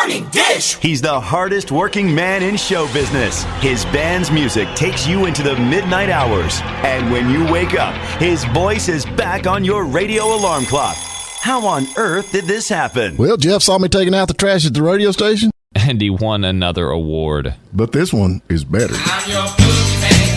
Morning Dish. He's the hardest working man in show business. His band's music takes you into the midnight hours. And when you wake up, his voice is back on your radio alarm clock. How on earth did this happen? Well, Jeff saw me taking out the trash at the radio station. And he won another award. But this one is better. I'm your boogeyman.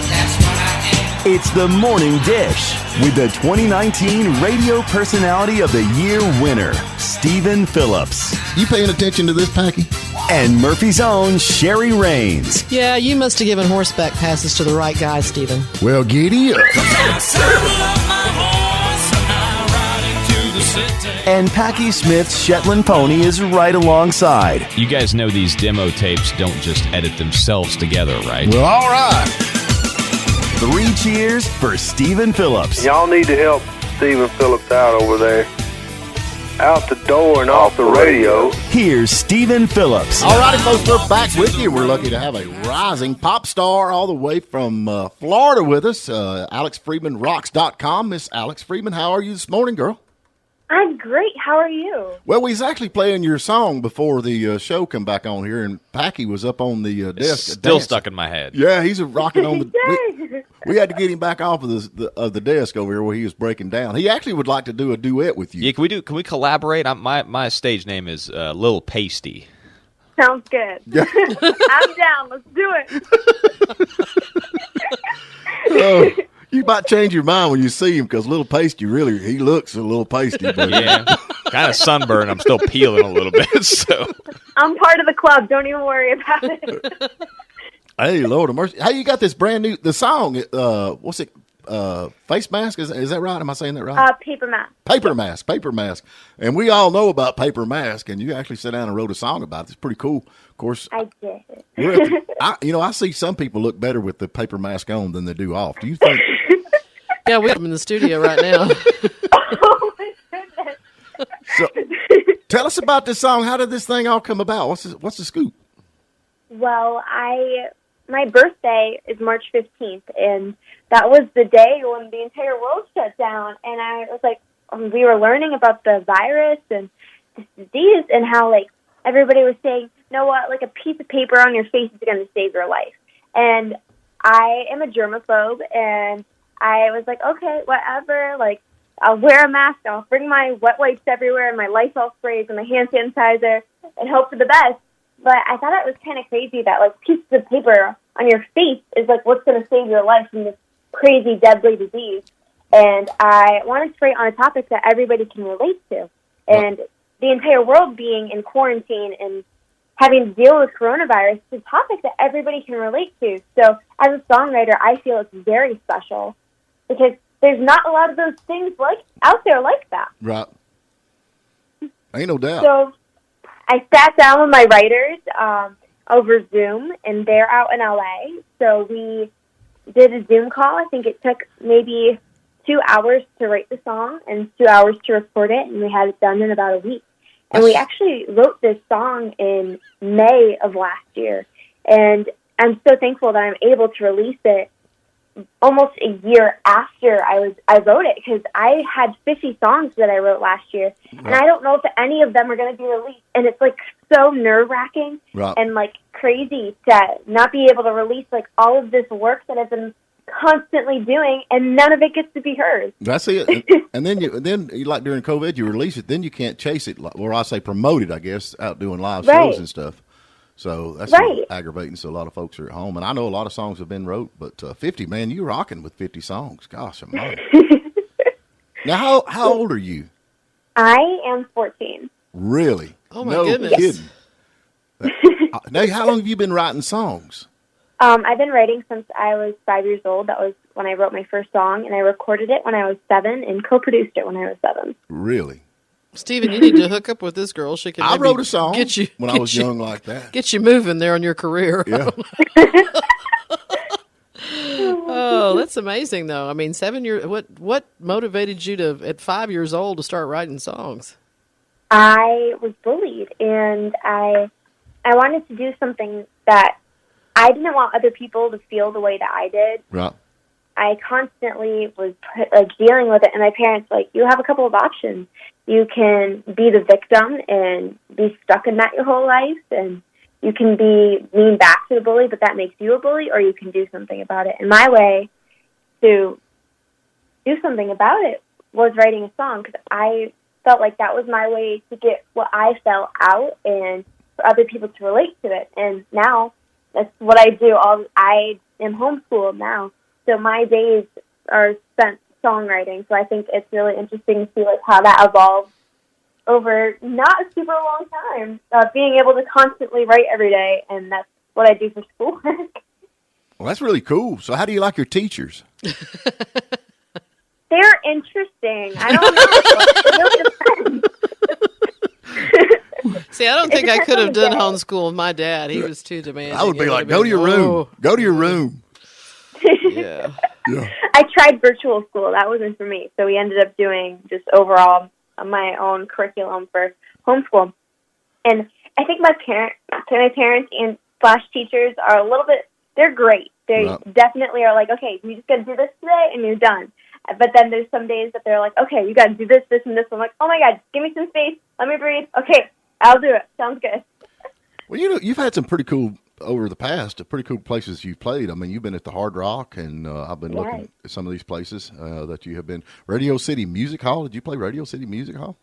That's what I am. It's the Morning Dish with the 2019 Radio Personality of the Year winner, Stephen Phillips. You paying attention to this, Packy? And Murphy's own Sherry Raines. Yeah, you must have given horseback passes to the right guy, Stephen. Well, giddy up. And Packy Smith's Shetland pony is right alongside. You guys know these demo tapes don't just edit themselves together, right? Well, all right. 3 cheers for Stephen Phillips. Y'all need to help Stephen Phillips out over there. Out the door and off the radio. Here's Stephen Phillips. All righty, folks, we're back with you. We're lucky to have a rising pop star all the way from Florida with us. Alex Freeman, rocks.com. Miss Alex Freeman, how are you this morning, girl? I'm great. How are you? Well, we was actually playing your song before the show come back on here, and Packy was up on the desk. Still dancing. Stuck in my head. Yeah, he's rocking on the... Yes. We had to get him back off of the desk over here where he was breaking down. He actually would like to do a duet with you. Yeah, can we collaborate? My stage name is Lil Pasty. Sounds good. Yeah. I'm down. Let's do it. You might change your mind when you see him because Little Pasty he looks a little pasty. But Yeah, kind of sunburned. I'm still peeling a little bit. So I'm part of the club. Don't even worry about it. Hey, Lord of mercy! How you got this brand new song? What's it? Face mask? Is that right? Am I saying that right? Paper mask. Paper mask. And we all know about paper mask. And you actually sat down and wrote a song about it. It's pretty cool. Of course, I did. I see some people look better with the paper mask on than they do off. Do you think? Yeah, we have him in the studio right now. Oh, my goodness. So, tell us about this song. How did this thing all come about? What's the scoop? Well, my birthday is March 15th, and that was the day when the entire world shut down. And I was like, we were learning about the virus and this disease and how, like, everybody was saying, you know what, like a piece of paper on your face is going to save your life. And I am a germaphobe, and I was like, okay, whatever, like, I'll wear a mask, I'll bring my wet wipes everywhere and my Lysol sprays and my hand sanitizer and hope for the best. But I thought it was kind of crazy that, like, pieces of paper on your face is, like, what's going to save your life from this crazy, deadly disease. And I wanted to write on a topic that everybody can relate to. And the entire world being in quarantine and having to deal with coronavirus is a topic that everybody can relate to. So as a songwriter, I feel it's very special because there's not a lot of those things like out there like that. Right. Ain't no doubt. So I sat down with my writers over Zoom, and they're out in LA. So we did a Zoom call. I think it took maybe 2 hours to write the song and 2 hours to record it, and we had it done in about a week. And we actually wrote this song in May of last year. And I'm so thankful that I'm able to release it almost a year after I wrote it, because I had 50 songs that I wrote last year, and I don't know if any of them are going to be released. And it's like so nerve-wracking and like crazy to not be able to release like all of this work that I've been constantly doing, and none of it gets to be heard. That's it. And then you like during COVID, you release it, then you can't chase it, or I say promote it, I guess, out doing live shows and stuff. So that's aggravating. So a lot of folks are at home, and I know a lot of songs have been wrote, but 50, man, you're rocking with 50 songs. Gosh, I'm not. Now, how old are you? I am 14. Really? Oh my goodness! Kidding. Now, how long have you been writing songs? I've been writing since I was 5 years old. That was when I wrote my first song, and I recorded it when I was 7 and co-produced it when I was 7. Really? Stephen, you need to hook up with this girl. She can. I wrote a song when I was you, young like that. Get you moving there on your career. Yeah. Oh, that's amazing, though. I mean, 7 years. What motivated you to, at 5 years old, to start writing songs? I was bullied, and I wanted to do something that I didn't want other people to feel the way that I did. Right. I constantly was dealing with it, and my parents you have a couple of options. You can be the victim and be stuck in that your whole life, and you can be mean back to the bully, but that makes you a bully, or you can do something about it. And my way to do something about it was writing a song, because I felt like that was my way to get what I felt out and for other people to relate to it. And now that's what I do. I am homeschooled now, so my days are spent songwriting. So I think it's really interesting to see like how that evolved over not a super long time, being able to constantly write every day, and that's what I do for schoolwork. Well, that's really cool. So how do you like your teachers? They're interesting. I don't know. It really depends. See, I don't think I could have done homeschool with my dad. He was too demanding. I would be It like, would have go to your room. oh. Go to your room. Yeah. Yeah. I tried virtual school. That wasn't for me. So we ended up doing just overall my own curriculum for homeschool. And I think my parents and / teachers are a little bit, they're great. They definitely are like, okay, you just got to do this today and you're done. But then there's some days that they're like, okay, you got to do this, this, and this. I'm like, oh my God, give me some space. Let me breathe. Okay, I'll do it. Sounds good. Well, you've had some pretty cool, over the past, pretty cool places you've played. I mean, you've been at the Hard Rock, and I've been looking at some of these places that you have been. Radio City Music Hall. Did you play Radio City Music Hall?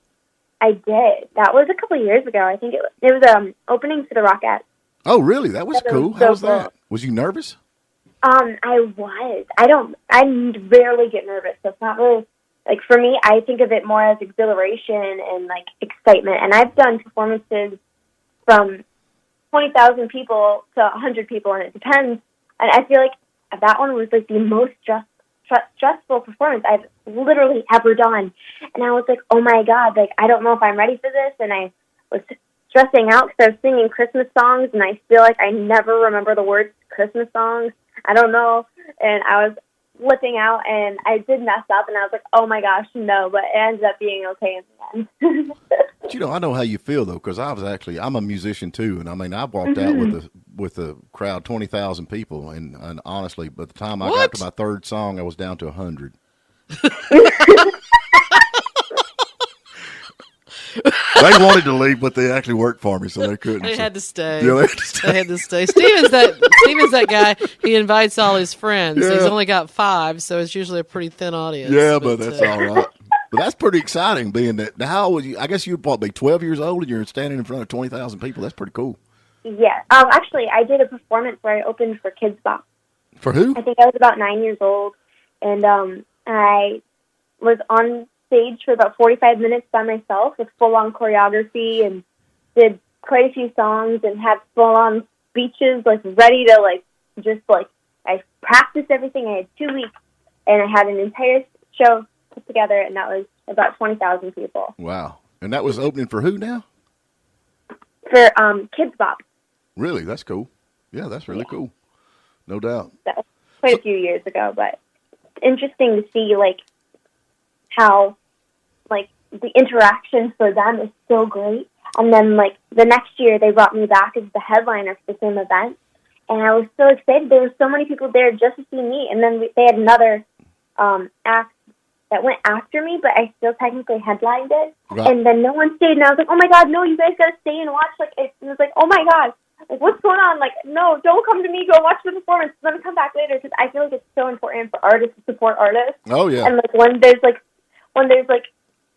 I did. That was a couple of years ago. I think it was opening for the Rockettes. Oh, really? That was cool. So How was cool. that? Was you nervous? I was. I rarely get nervous. So it's not really, like, for me, I think of it more as exhilaration and, like, excitement. And I've done performances from 20,000 people to 100 people, and it depends. And I feel like that one was, like, the most stressful performance I've literally ever done. And I was like, oh, my God, like, I don't know if I'm ready for this. And I was stressing out because I was singing Christmas songs, and I feel like I never remember the words to Christmas songs. I don't know, and I was flipping out, and I did mess up, and I was like, oh my gosh, no, but it ended up being okay in the end. But I know how you feel, though, because I'm a musician too, and I mean, I walked out with a crowd, 20,000 people, and honestly, by the time I got to my third song, I was down to 100. They wanted to leave, but they actually worked for me, so they couldn't. They had to stay. Yeah, they had to stay. They had to stay. Steven's that guy. He invites all his friends. Yeah. He's only got 5, so it's usually a pretty thin audience. Yeah, but that's all right. But that's pretty exciting, being that. Now, how old you? I guess you'd probably be 12 years old, and you're standing in front of 20,000 people. That's pretty cool. Yeah. Actually, I did a performance where I opened for Kids Bop. For who? I think I was about 9 years old, and I was on stage for about 45 minutes by myself with full-on choreography, and did quite a few songs and had full-on speeches, like, ready to, like, just, like, I practiced everything. I had 2 weeks, and I had an entire show put together, and that was about 20,000 people. Wow. And that was opening for who now? For Kids Bop. Really? That's cool. Yeah, that's really cool. No doubt. That was quite a few years ago, but it's interesting to see, like, how, like, the interaction for them is so great. And then, like, the next year they brought me back as the headliner for the same event. And I was so excited. There were so many people there just to see me. And then they had another act that went after me, but I still technically headlined it. Right. And then no one stayed. And I was like, oh, my God, no, you guys got to stay and watch. Like, it was like, oh, my God. Like, what's going on? Like, no, don't come to me. Go watch the performance. Let me come back later, because I feel like it's so important for artists to support artists. Oh, yeah. And, like, when there's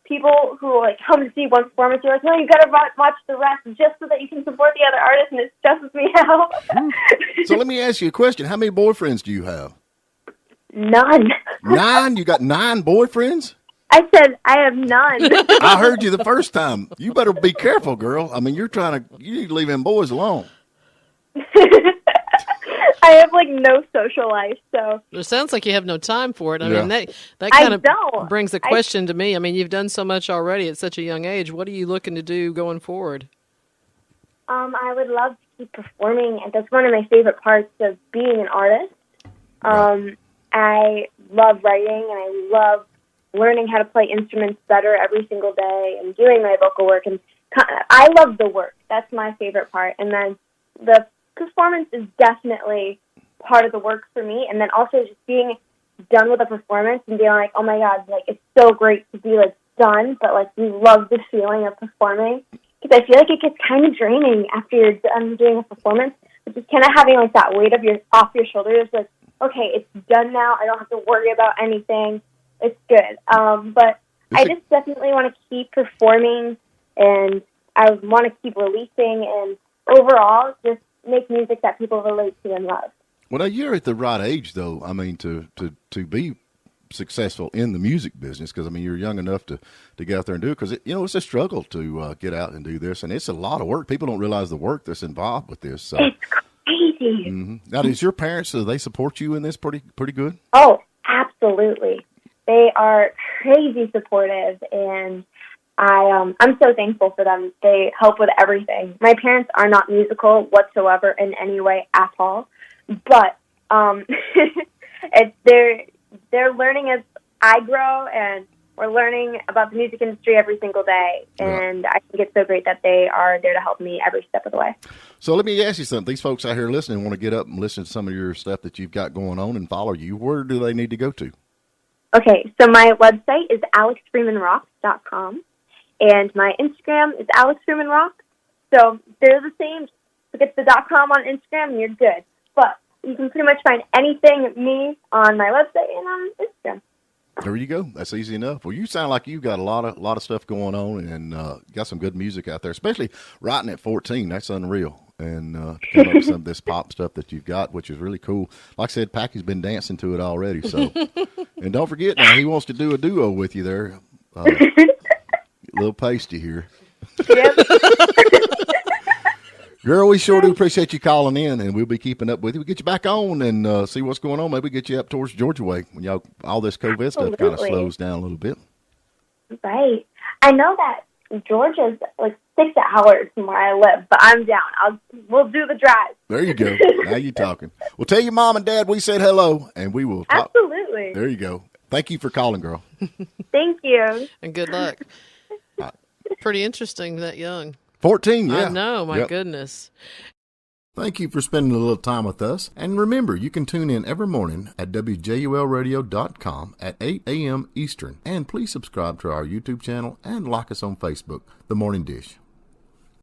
people who, like, come to see one performance, you're like, no, you got to watch the rest just so that you can support the other artists, and it stresses me out. So let me ask you a question. How many boyfriends do you have? None. 9? You got 9 boyfriends? I said I have none. I heard you the first time. You better be careful, girl. I mean, you need to leave them boys alone. I have, like, no social life, so. It sounds like you have no time for it. I Yeah. mean, that kind of don't. brings the question to me. I mean, you've done so much already at such a young age. What are you looking to do going forward? I would love to keep performing, and that's one of my favorite parts of being an artist. I love writing, and I love learning how to play instruments better every single day and doing my vocal work. And I love the work. That's my favorite part. And then the performance is definitely part of the work for me. And then also just being done with a performance and being like, oh my God, like, it's so great to be, like, done, but like you love the feeling of performing. Because I feel like it gets kind of draining after you're done doing a performance. But just kind of having like that weight off your shoulders, like, okay, it's done now. I don't have to worry about anything. It's good. But I just definitely want to keep performing, and I want to keep releasing, and overall just make music that people relate to and love. Well, now you're at the right age, though. I mean, to be successful in the music business, because I mean, you're young enough to get out there and do it. Because it's a struggle to get out and do this, and it's a lot of work. People don't realize the work that's involved with this. So. It's crazy. Mm-hmm. Now, does your parents, do they support you in this pretty good? Oh, absolutely. They are crazy supportive, and I'm so thankful for them. They help with everything. My parents are not musical whatsoever in any way at all, but they're learning as I grow, and we're learning about the music industry every single day, and I think it's so great that they are there to help me every step of the way. So let me ask you something. These folks out here listening want to get up and listen to some of your stuff that you've got going on and follow you. Where do they need to go to? Okay, so my website is alexfreemanrock.com, and my Instagram is alexfreemanrock. So they're the same. Look at the .com on Instagram, and you're good. But you can pretty much find anything me on my website and on Instagram. There you go. That's easy enough. Well, you sound like you've got a lot of stuff going on, and got some good music out there, especially writing at 14. That's unreal. And to come up with some of this pop stuff that you've got, which is really cool. Like I said, Packy's been dancing to it already. So, and don't forget now, he wants to do a duo with you there. A little pasty here. Yep. Girl, we sure do appreciate you calling in, and we'll be keeping up with you. We'll get you back on and see what's going on. Maybe get you up towards Georgia way when all this COVID stuff kind of slows down a little bit. Right. I know that Georgia's like 6 hours from where I live, but I'm down. We'll do the drive. There you go. Now you're talking. Well, tell your mom and dad we said hello, and we will talk. Absolutely. There you go. Thank you for calling, girl. Thank you. And good luck. Pretty interesting that young. 14, yeah. I know, my goodness. Thank you for spending a little time with us. And remember, you can tune in every morning at WJULradio.com at 8 a.m. Eastern. And please subscribe to our YouTube channel and like us on Facebook, The Morning Dish.